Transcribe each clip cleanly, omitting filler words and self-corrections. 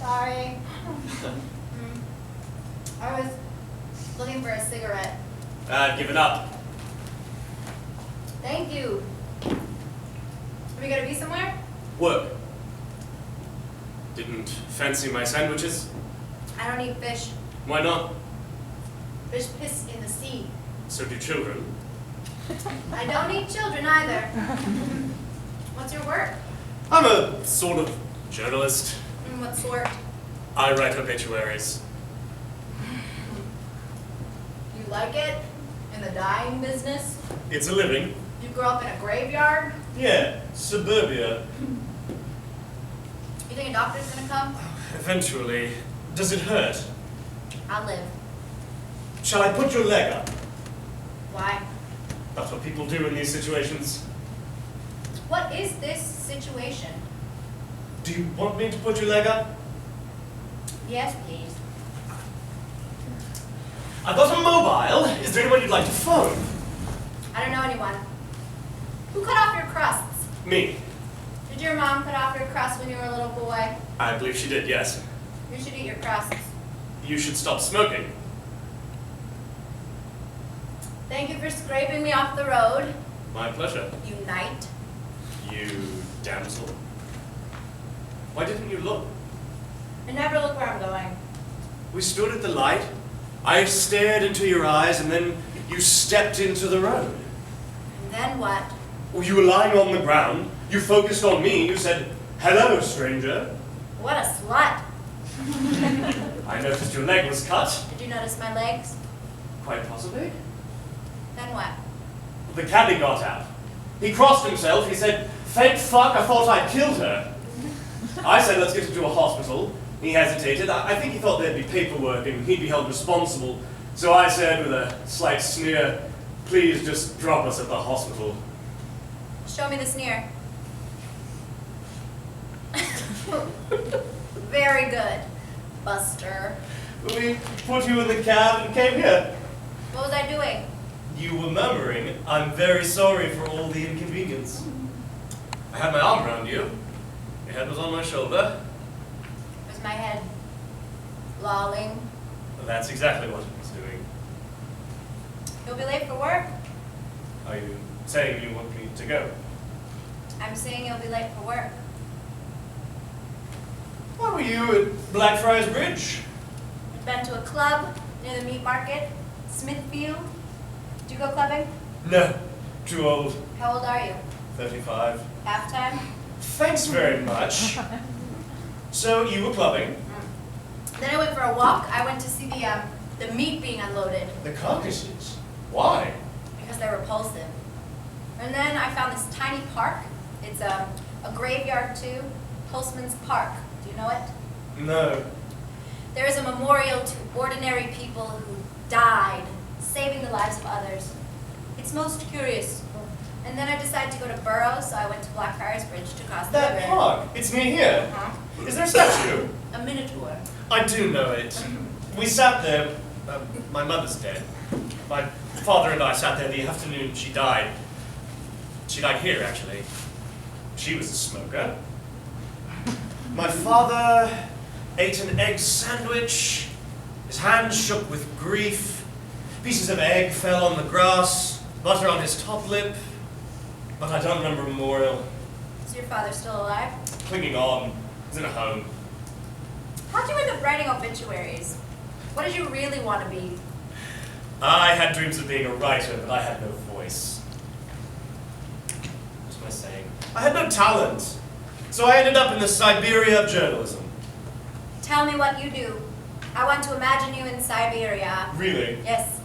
Sorry. I was looking for a cigarette. I've given up. Thank you. Are we gonna be somewhere? Work. Didn't fancy my sandwiches? I don't eat fish. Why not? Fish piss in the sea. So do children. I don't eat children either. What's your work? I'm a sort of journalist. What sort? I write obituaries. You like it? In the dying business? It's a living. You grew up in a graveyard? Yeah, suburbia. You think a doctor's gonna come? Eventually. Does it hurt? I'll live. Shall I put your leg up? Why? That's what people do in these situations. What is this situation? Do you want me to put your leg up? Yes, please. I've got a mobile. Is there anyone you'd like to phone? I don't know anyone. Who cut off your crusts? Me. Did your mom cut off your crust when you were a little boy? I believe she did, yes. You should eat your crusts. You should stop smoking. Thank you for scraping me off the road. My pleasure. You knight. You damsel. Why didn't you look? I never look where I'm going. We stood at the light. I stared into your eyes, and then you stepped into the road. And then what? Well, you were lying on the ground. You focused on me. You said, "Hello, stranger." What a slut. I noticed your leg was cut. Did you notice my legs? Quite possibly. Then what? The cabbie got out. He crossed himself. He said, "Thank fuck, I thought I'd killed her." I said, "Let's get her to a hospital." He hesitated. I think he thought there'd be paperwork and he'd be held responsible. So I said with a slight sneer, "Please just drop us at the hospital." Show me the sneer. Very good, Buster. We put you in the cab and came here. What was I doing? You were murmuring, "I'm very sorry for all the inconvenience." I had my arm around you. Your head was on my shoulder. Was my head lolling? That's exactly what it was doing. You'll be late for work? Are you saying you want me to go? I'm saying you'll be late for work. Why were you at Blackfriars Bridge? I've been to a club near the meat market, Smithfield. Do you go clubbing? No, too old. How old are you? 35. Halftime? Thanks very much. So you were clubbing? Then I went for a walk. I went to see the meat being unloaded. The carcasses? Why? Because they're repulsive. And then I found this tiny park. It's a graveyard too, Postman's Park. Do you know it? No. There is a memorial to ordinary people who died, saving the lives of others. It's most curious. And then I decided to go to Burroughs, so I went to Blackfriars Bridge to cross the That river. park? It's near here. Is there a statue? A minotaur. I do know it. We sat there. My mother's dead. My father and I sat there the afternoon she died. She died here, actually. She was a smoker. My father ate an egg sandwich. His hands shook with grief. Pieces of egg fell on the grass, butter on his top lip. But I don't remember a memorial. Is your father still alive? Clinging on. He's in a home. How'd you end up writing obituaries? What did you really want to be? I had dreams of being a writer, but I had no voice. What am I saying? I had no talent. So I ended up in the Siberia of journalism. Tell me what you do. I want to imagine you in Siberia. Really? Yes.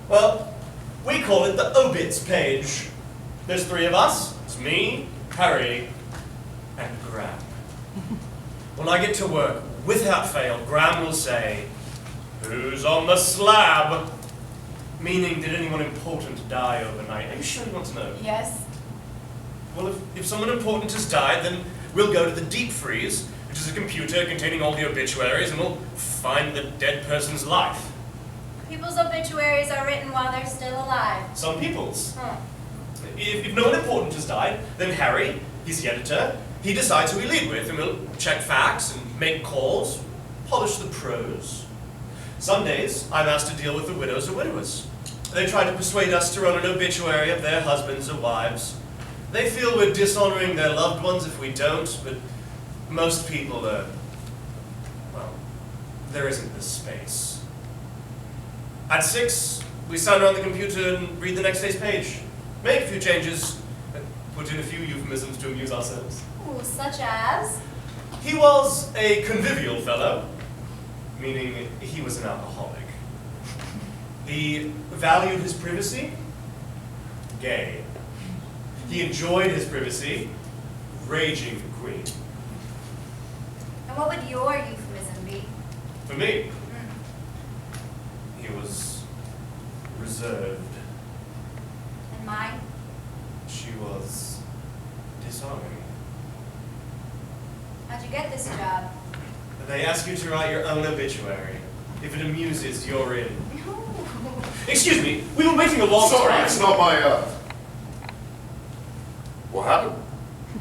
Well, we call it the obits page. There's 3 of us. It's me, Harry, and Graham. When I get to work, without fail, Graham will say, "Who's on the slab?" Meaning, did anyone important die overnight? Are you sure you want to know? Yes. Well, if someone important has died, then we'll go to the deep freeze, which is a computer containing all the obituaries, and we'll find the dead person's life. People's obituaries are written while they're still alive. Some people's. Huh. If no one important has died, then Harry, he's the editor, He decides who we lead with, and we'll check facts and make calls, polish the prose. Some days, I'm asked to deal with the widows or widowers. They try to persuade us to run an obituary of their husbands or wives. They feel we're dishonoring their loved ones if we don't, but most people are, well, there isn't the space. At 6, we stand around the computer and read the next day's page. Make a few changes, put in a few euphemisms to amuse ourselves. Ooh, such as? He was a convivial fellow, meaning he was an alcoholic. He valued his privacy, gay. He enjoyed his privacy, raging queen. And what would your euphemism be? For me, he was reserved. And mine? She was disarming. How'd you get this job? They ask you to write your own obituary. If it amuses, you're in. Excuse me, we were waiting a long Sorry, time. it's not my, What happened?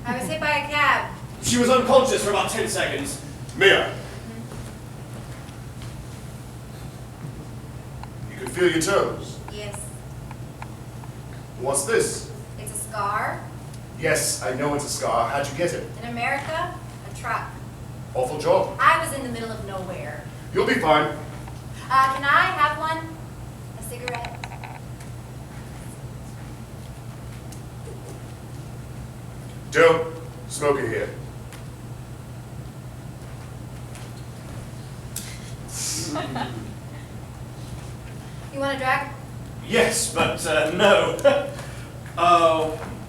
I was hit by a cab. She was unconscious for about 10 seconds. Mia. You can feel your toes. Yes. What's this? It's a scar. Yes, I know it's a scar. How'd you get it? In America, a truck. Awful job. I was in the middle of nowhere. You'll be fine. Can I have one? A cigarette? Don't smoke it here. You want a drag? Yes, but no.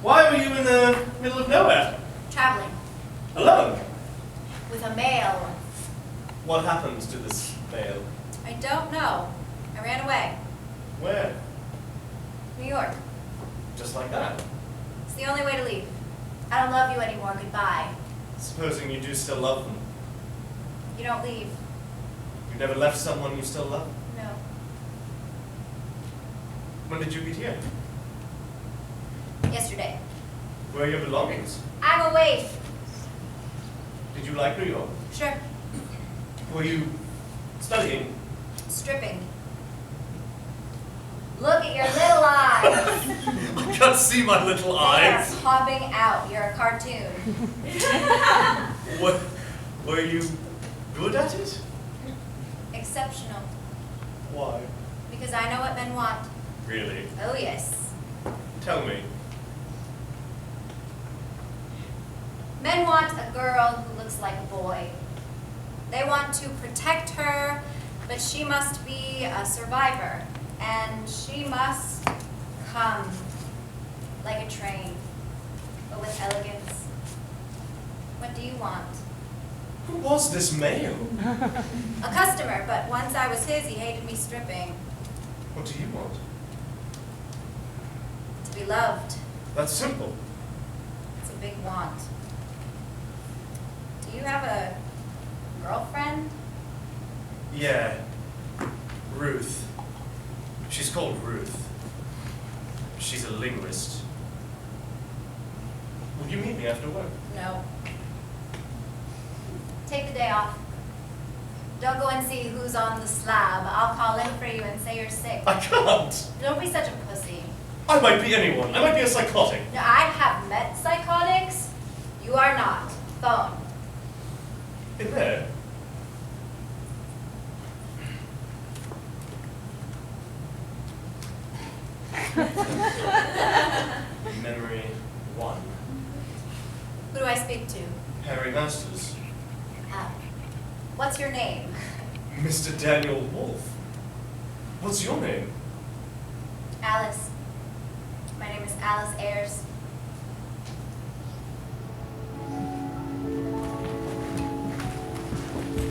Why were you in the middle of nowhere? Traveling. Alone? With a male. What happened to this veil? I don't know. I ran away. Where? New York. Just like that? It's the only way to leave. I don't love you anymore. Goodbye. Supposing you do still love them. You don't leave. You never left someone you still love? No. When did you get here? Yesterday. Where are your belongings? I'm a waif. Did you like New York? Sure. Were you studying? Stripping. Look at your little eyes. I can't see my little They're eyes. popping out. You're a cartoon. What? Were you good at it? Exceptional. Why? Because I know what men want. Really? Oh, yes. Tell me. Men want a girl who looks like a boy. They want to protect her, but she must be a survivor. And she must come like a train, but with elegance. What do you want? Who was this male? A customer, but once I was his, he hated me stripping. What do you want? To be loved. That's simple. It's a big want. Do you have a girlfriend? Yeah. Ruth. She's called Ruth. She's a linguist. Will you meet me after work? No. Take the day off. Don't go and see who's on the slab. I'll call in for you and say you're sick. I can't. Don't be such a pussy. I might be anyone. I might be a psychotic. No, I have met psychotics. You are not. Phone. In there. Memory 1. Who do I speak to? Harry Masters. What's your name? Mr. Daniel Wolfe. What's your name? Alice. My name is Alice Ayers.